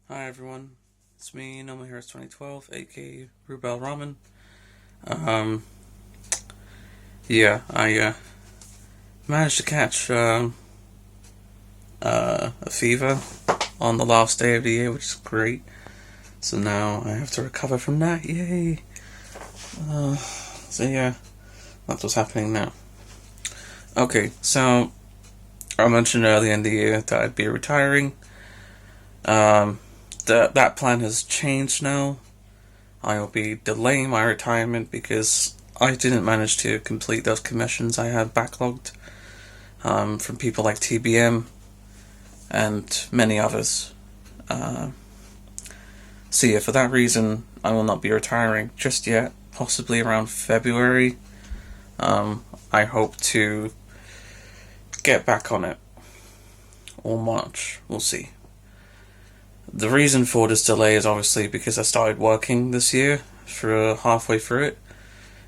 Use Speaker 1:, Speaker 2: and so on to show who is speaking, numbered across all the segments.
Speaker 1: Hi everyone, it's me, No More Heroes 2012, aka Rubel Ramen. Um, I managed to catch a fever on the last day of the year, which is great. So now I have to recover from that. Yay! So that's what's happening now. Okay, so I mentioned earlier in the year that I'd be retiring. Um, that plan has changed now. I will be delaying my retirement because I didn't manage to complete those commissions I had backlogged from people like TBM and many others. Uh, for that reason, I will not be retiring just yet. Possibly around February. I hope to get back on it. Or March. We'll see. The reason for this delay is obviously because I started working this year for halfway through it,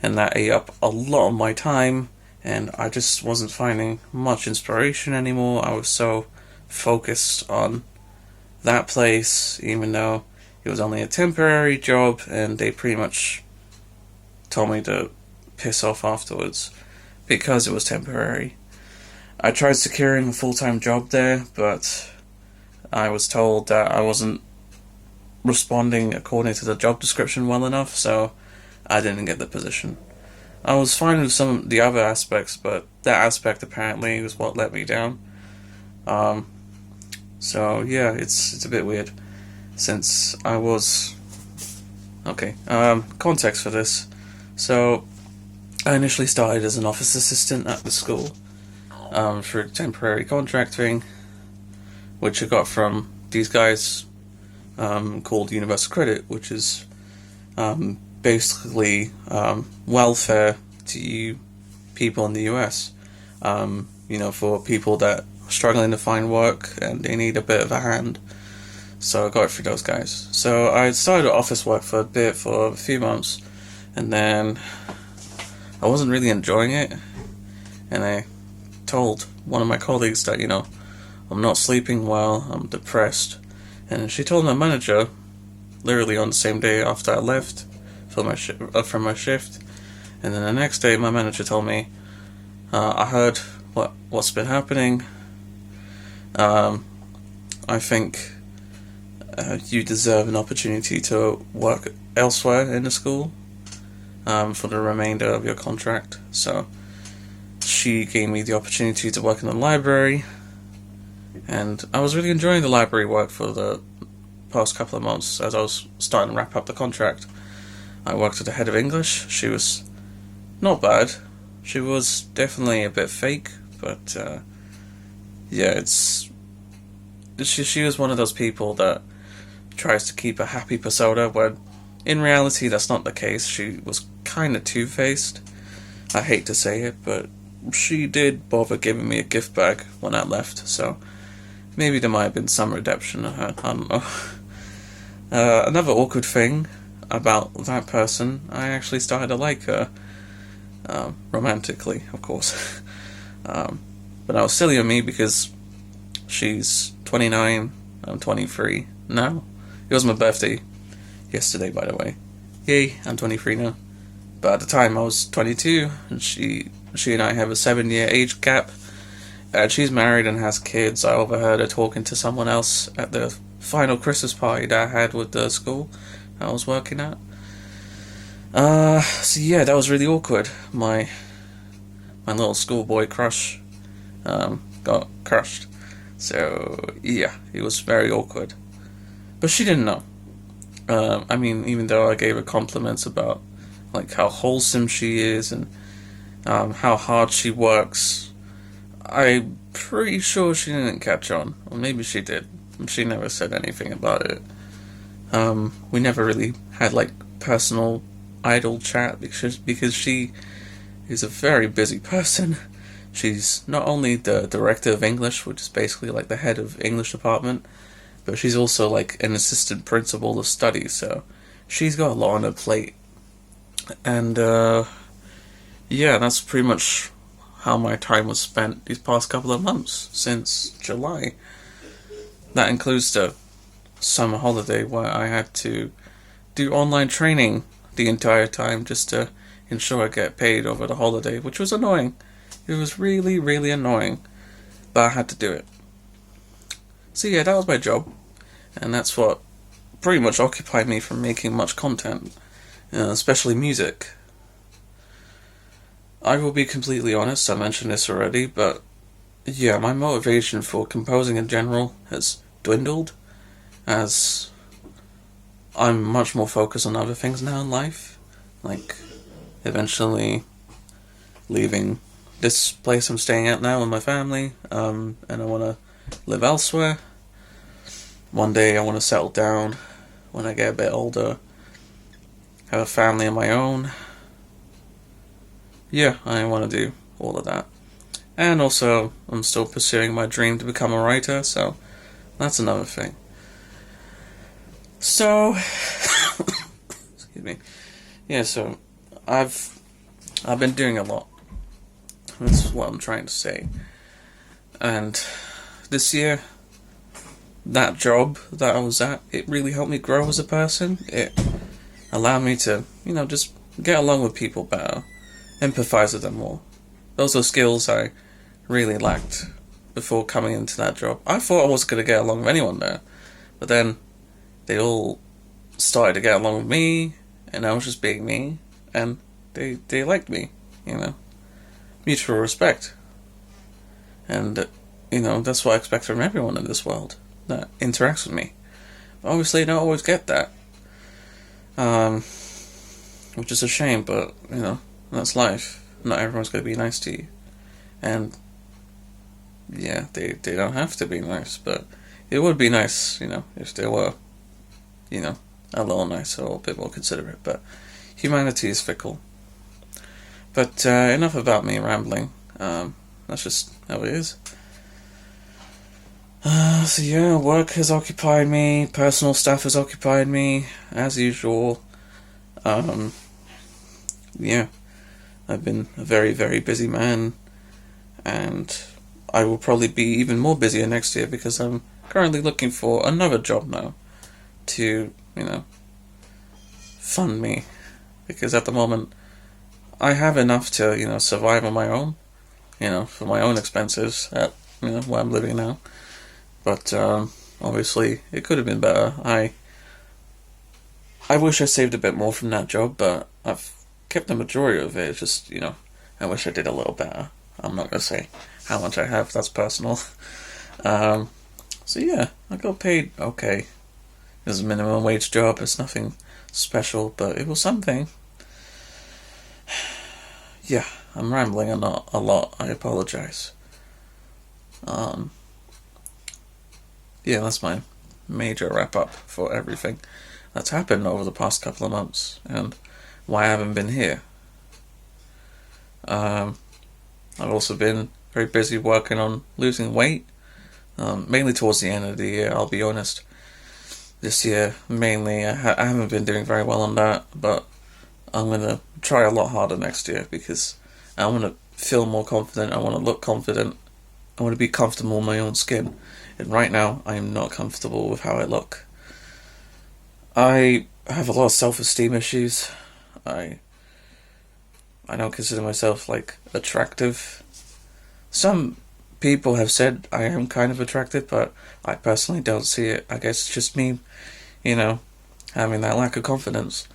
Speaker 1: and that ate up a lot of my time, and I just wasn't finding much inspiration anymore. I was so focused on that place, even though it was only a temporary job, and they pretty much told me to piss off afterwards because it was temporary. I tried securing a full-time job there, but I was told that I wasn't responding according to the job description well enough, so I didn't get the position. I was fine with some of the other aspects, but that aspect apparently was what let me down. Um, it's a bit weird since I was okay. Context for this. So I initially started as an office assistant at the school for a temporary contract thing, which I got from these guys called Universal Credit, which is basically welfare to you people in the US. For people that are struggling to find work and they need a bit of a hand. So I got it through those guys. So I started office work for a few months, and then I wasn't really enjoying it, and I told one of my colleagues that, I'm not sleeping well, I'm depressed. And she told my manager, literally on the same day after I left from my shift. And then the next day, my manager told me, I heard what's been happening. I think you deserve an opportunity to work elsewhere in the school for the remainder of your contract. So she gave me the opportunity to work in the library, and I was really enjoying the library work for the past couple of months as I was starting to wrap up the contract. I worked with the head of English. She was not bad. She was definitely a bit fake, but she was one of those people that tries to keep a happy persona when in reality that's not the case. She was kind of two-faced. I hate to say it, but she did bother giving me a gift bag when I left, so maybe there might have been some redemption of her. I don't know. Another awkward thing about that person, I actually started to like her. Romantically, of course. But that was silly of me because she's 29, I'm 23 now. It was my birthday yesterday, by the way. Yay, I'm 23 now. But at the time I was 22, and she and I have a 7-year age gap. And she's married and has kids. I overheard her talking to someone else at the final Christmas party that I had with the school I was working at. That was really awkward. My little schoolboy crush got crushed. So yeah, it was very awkward. But she didn't know. Even though I gave her compliments about like how wholesome she is and how hard she works, I'm pretty sure she didn't catch on. Or maybe she did. She never said anything about it. We never really had like personal idle chat because she is a very busy person. She's not only the director of English, which is basically like the head of English department, but she's also like an assistant principal of studies, so she's got a lot on her plate. And that's pretty much how my time was spent these past couple of months since July. That includes the summer holiday where I had to do online training the entire time just to ensure I get paid over the holiday, which was annoying. It was really, really annoying, but I had to do it. So yeah, that was my job, and that's what pretty much occupied me from making much content, especially music. I will be completely honest, I mentioned this already, but yeah, my motivation for composing in general has dwindled as I'm much more focused on other things now in life, like eventually leaving this place I'm staying at now with my family, and I want to live elsewhere. One day I want to settle down when I get a bit older, have a family of my own. Yeah, I want to do all of that. And also, I'm still pursuing my dream to become a writer, so that's another thing. So, excuse me. Yeah, so I've been doing a lot. That's what I'm trying to say. And this year, that job that I was at, it really helped me grow as a person. It allowed me to, just get along with people better, empathize with them more. Those are skills I really lacked before coming into that job. I thought I wasn't going to get along with anyone there, but then they all started to get along with me, and I was just being me, and they liked me, mutual respect. And, that's what I expect from everyone in this world that interacts with me. But obviously, I don't always get that. Which is a shame, but, that's life. Not everyone's going to be nice to you. And, yeah, they don't have to be nice, but it would be nice, if they were, a little nicer or a bit more considerate. But humanity is fickle. But enough about me rambling. That's just how it is. So yeah, work has occupied me, personal stuff has occupied me, as usual. Yeah, I've been a very, very busy man, and I will probably be even more busier next year because I'm currently looking for another job now to, fund me. Because at the moment, I have enough to, survive on my own, for my own expenses at, where I'm living now. But obviously, it could have been better. I wish I saved a bit more from that job, but I've kept the majority of it. It's just, I wish I did a little better. I'm not going to say how much I have. That's personal. So yeah, I got paid okay. It was a minimum wage job. It's nothing special, but it was something. Yeah, I'm rambling a lot. I apologize. Yeah, that's my major wrap-up for everything that's happened over the past couple of months, and why I haven't been here. I've also been very busy working on losing weight, mainly towards the end of the year, I'll be honest. This year, mainly, I haven't been doing very well on that, but I'm going to try a lot harder next year, because I want to feel more confident, I want to look confident, I want to be comfortable in my own skin. And right now, I am not comfortable with how I look. I have a lot of self-esteem issues. I don't consider myself, attractive. Some people have said I am kind of attractive, but I personally don't see it. I guess it's just me, having that lack of confidence.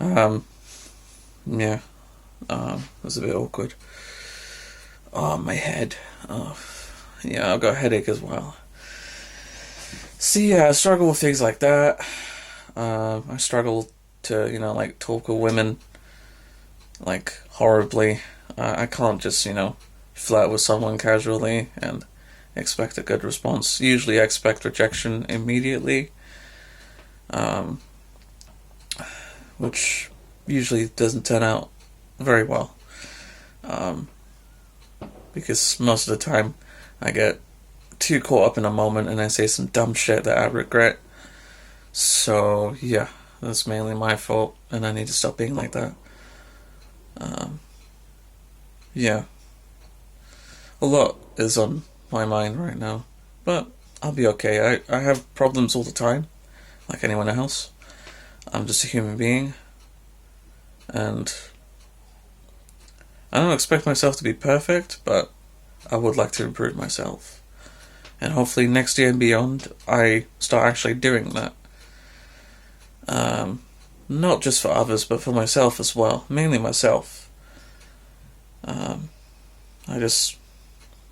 Speaker 1: Yeah. It's a bit awkward. Oh, my head. Oh. Yeah, I've got a headache as well. See, yeah, I struggle with things like that. I struggle to, talk with women, horribly. I can't just, flirt with someone casually and expect a good response. Usually I expect rejection immediately, which usually doesn't turn out very well. Because most of the time, I get too caught up in a moment and I say some dumb shit that I regret. So, yeah, that's mainly my fault, and I need to stop being like that. Yeah. A lot is on my mind right now, but I'll be okay. I have problems all the time, like anyone else. I'm just a human being, and I don't expect myself to be perfect, but I would like to improve myself. And hopefully next year and beyond, I start actually doing that. Not just for others, but for myself as well. Mainly myself. I just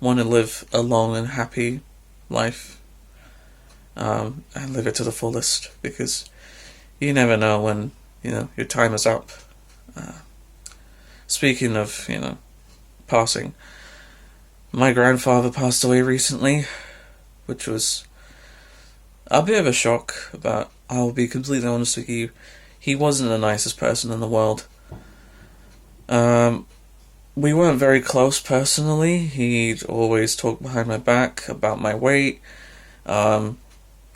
Speaker 1: want to live a long and happy life. And live it to the fullest, because you never know when, your time is up. Speaking of, passing, my grandfather passed away recently, which was a bit of a shock, but I'll be completely honest with you, he wasn't the nicest person in the world. We weren't very close personally. He'd always talk behind my back about my weight.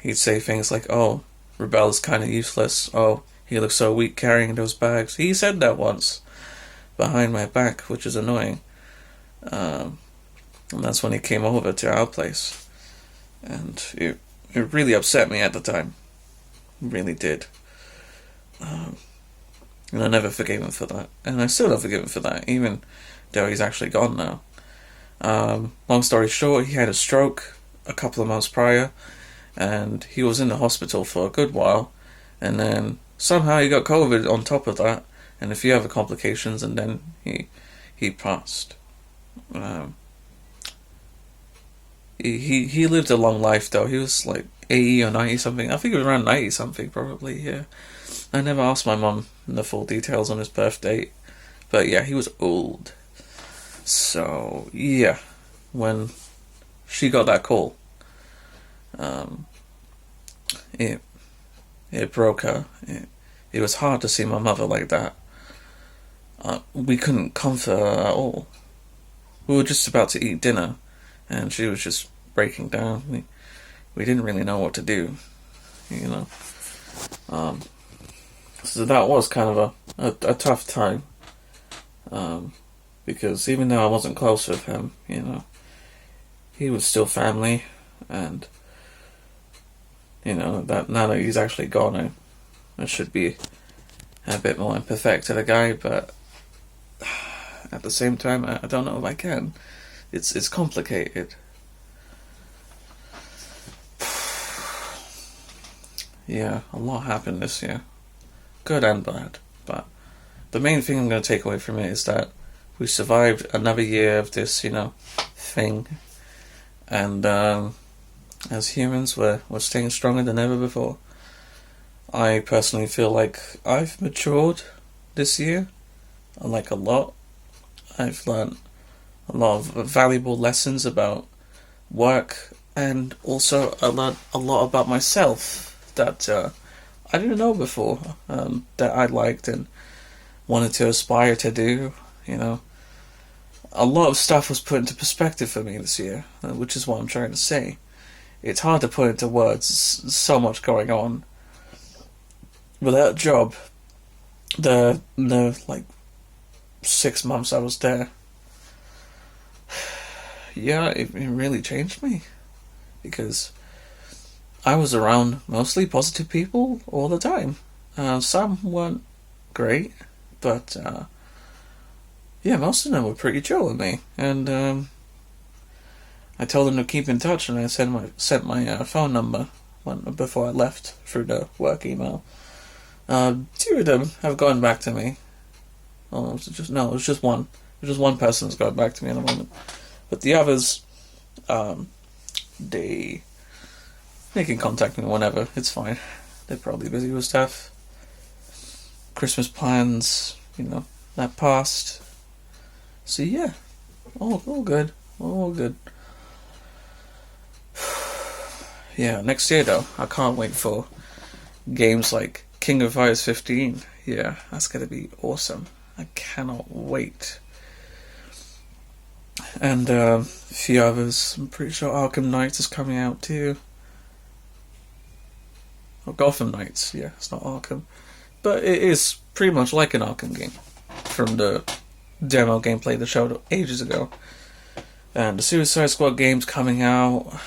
Speaker 1: He'd say things like, "Oh, Rebel is kind of useless. Oh, he looks so weak carrying those bags." He said that once behind my back, which is annoying. And that's when he came over to our place. And it really upset me at the time. It really did. And I never forgave him for that. And I still don't forgive him for that, even though he's actually gone now. Long story short, he had a stroke a couple of months prior, and he was in the hospital for a good while, and then somehow he got COVID on top of that, and a few other complications, and then he passed. He lived a long life though. He was like 80 or 90 something. I think it was around 90 something probably, yeah. I never asked my mum the full details on his birth date. But yeah, he was old. So yeah, when she got that call, it broke her. It was hard to see my mother like that. We couldn't comfort her at all. We were just about to eat dinner, and she was just breaking down. We didn't really know what to do, So that was kind of a tough time, because even though I wasn't close with him, he was still family, and that now that he's actually gone, I should be a bit more empathetic to the guy, but at the same time, I don't know if I can. It's complicated. Yeah, a lot happened this year. Good and bad. But the main thing I'm going to take away from it is that we survived another year of this, thing. And as humans, we're staying stronger than ever before. I personally feel like I've matured this year. Like a lot. I've learned a lot of valuable lessons about work, and also I learned a lot about myself that I didn't know before, that I liked and wanted to aspire to do. A lot of stuff was put into perspective for me this year, which is what I'm trying to say. It's hard to put into words. So much going on. Without a job, the 6 months I was there, yeah, it really changed me, because I was around mostly positive people all the time. Some weren't great, but yeah, most of them were pretty chill with me. And I told them to keep in touch, and I sent my phone number before I left through the work email. 2 of them have gone back to me. Oh, it was just one. It was just one person that's got back to me in a moment. But the others, they can contact me whenever. It's fine. They're probably busy with stuff. Christmas plans, that passed. So yeah, all good. All good. Yeah, next year though, I can't wait for games like King of Fighters 15. Yeah, that's gonna be awesome. I cannot wait. And a few others. I'm pretty sure Arkham Knight is coming out too. Or Gotham Knights, yeah, it's not Arkham. But it is pretty much like an Arkham game from the demo gameplay they showed ages ago. And the Suicide Squad game's coming out.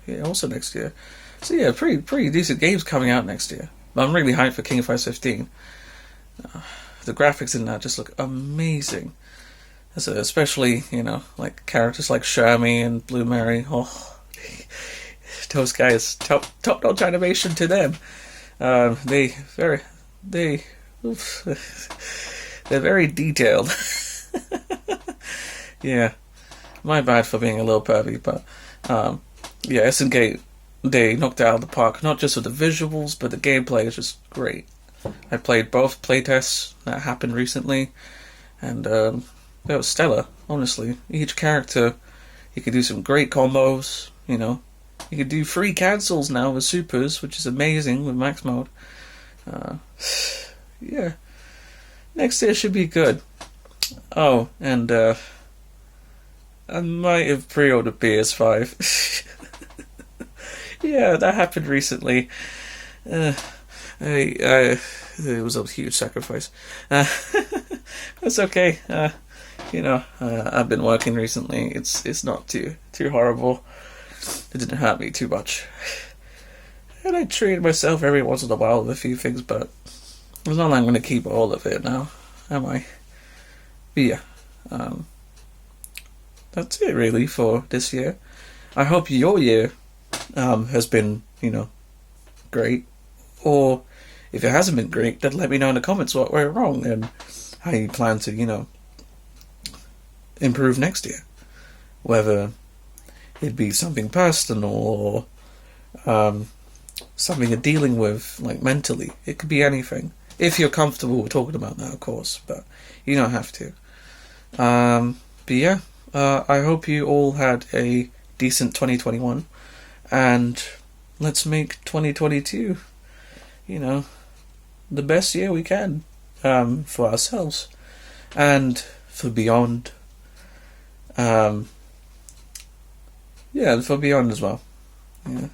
Speaker 1: yeah, also next year. So yeah, pretty decent games coming out next year. But I'm really hyped for King of Fighters 15. The graphics in that just look amazing. So especially, like characters like Shermie and Blue Mary. Oh, those guys, top-notch animation to them. They're very detailed. Yeah, my bad for being a little pervy, but yeah, SNK, they knocked it out of the park. Not just with the visuals, but the gameplay is just great. I played both playtests that happened recently, and that was stellar. Honestly, each character, you could do some great combos. You could do free cancels now with supers, which is amazing with max mode. Yeah, next year should be good. Oh, and I might have pre-ordered PS5. Yeah, that happened recently. It was a huge sacrifice. It's okay. I've been working recently. It's not too horrible. It didn't hurt me too much. And I treat myself every once in a while with a few things, but it's not like I'm going to keep all of it now, am I? But yeah, that's it really for this year. I hope your year has been, great. Or if it hasn't been great, then let me know in the comments what went wrong and how you plan to, improve next year. Whether it be something personal or something you're dealing with, like mentally. It could be anything. If you're comfortable with talking about that, of course, but you don't have to. But yeah, I hope you all had a decent 2021, and let's make 2022, the best year we can for ourselves and for beyond. Yeah, for beyond as well. Yeah.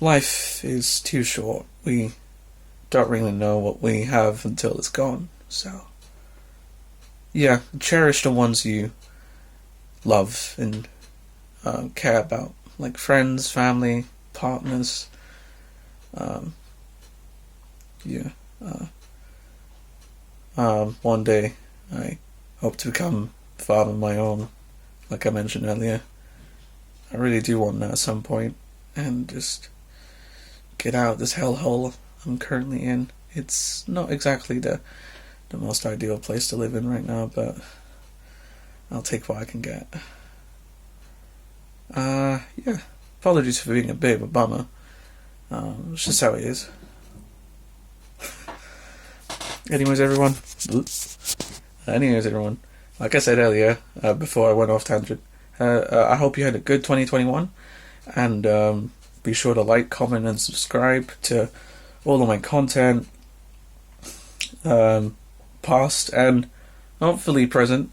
Speaker 1: Life is too short. We don't really know what we have until it's gone. So, yeah, cherish the ones you love and care about, like friends, family, partners. One day I hope to become father of my own, like I mentioned earlier. I really do want that at some point, and just get out of this hellhole I'm currently in. It's not exactly the most ideal place to live in right now, but I'll take what I can get. Yeah. Apologies for being a bit of a bummer. It's just how it is. Anyways, everyone. Like I said earlier, before I went off tangent, I hope you had a good 2021, and be sure to like, comment, and subscribe to all of my content, past and hopefully present.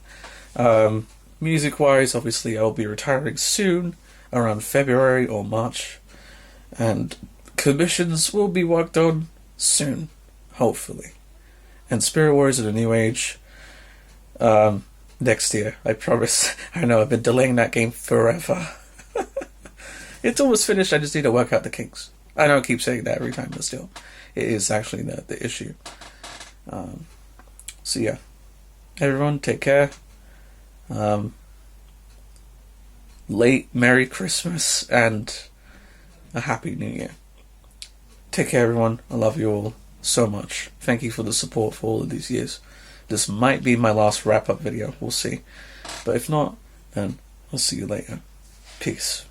Speaker 1: Music-wise, obviously, I'll be retiring soon, around February or March, and commissions will be worked on soon, hopefully. And Spirit Warriors of the New Age, next year, I promise. I know I've been delaying that game forever. It's almost finished, I just need to work out the kinks. I know I keep saying that every time, but still, it is actually the issue. So yeah, everyone, take care. Late Merry Christmas and a Happy New Year. Take care, everyone. I love you all so much. Thank you for the support for all of these years. This might be my last wrap-up video. We'll see. But if not, then I'll see you later. Peace.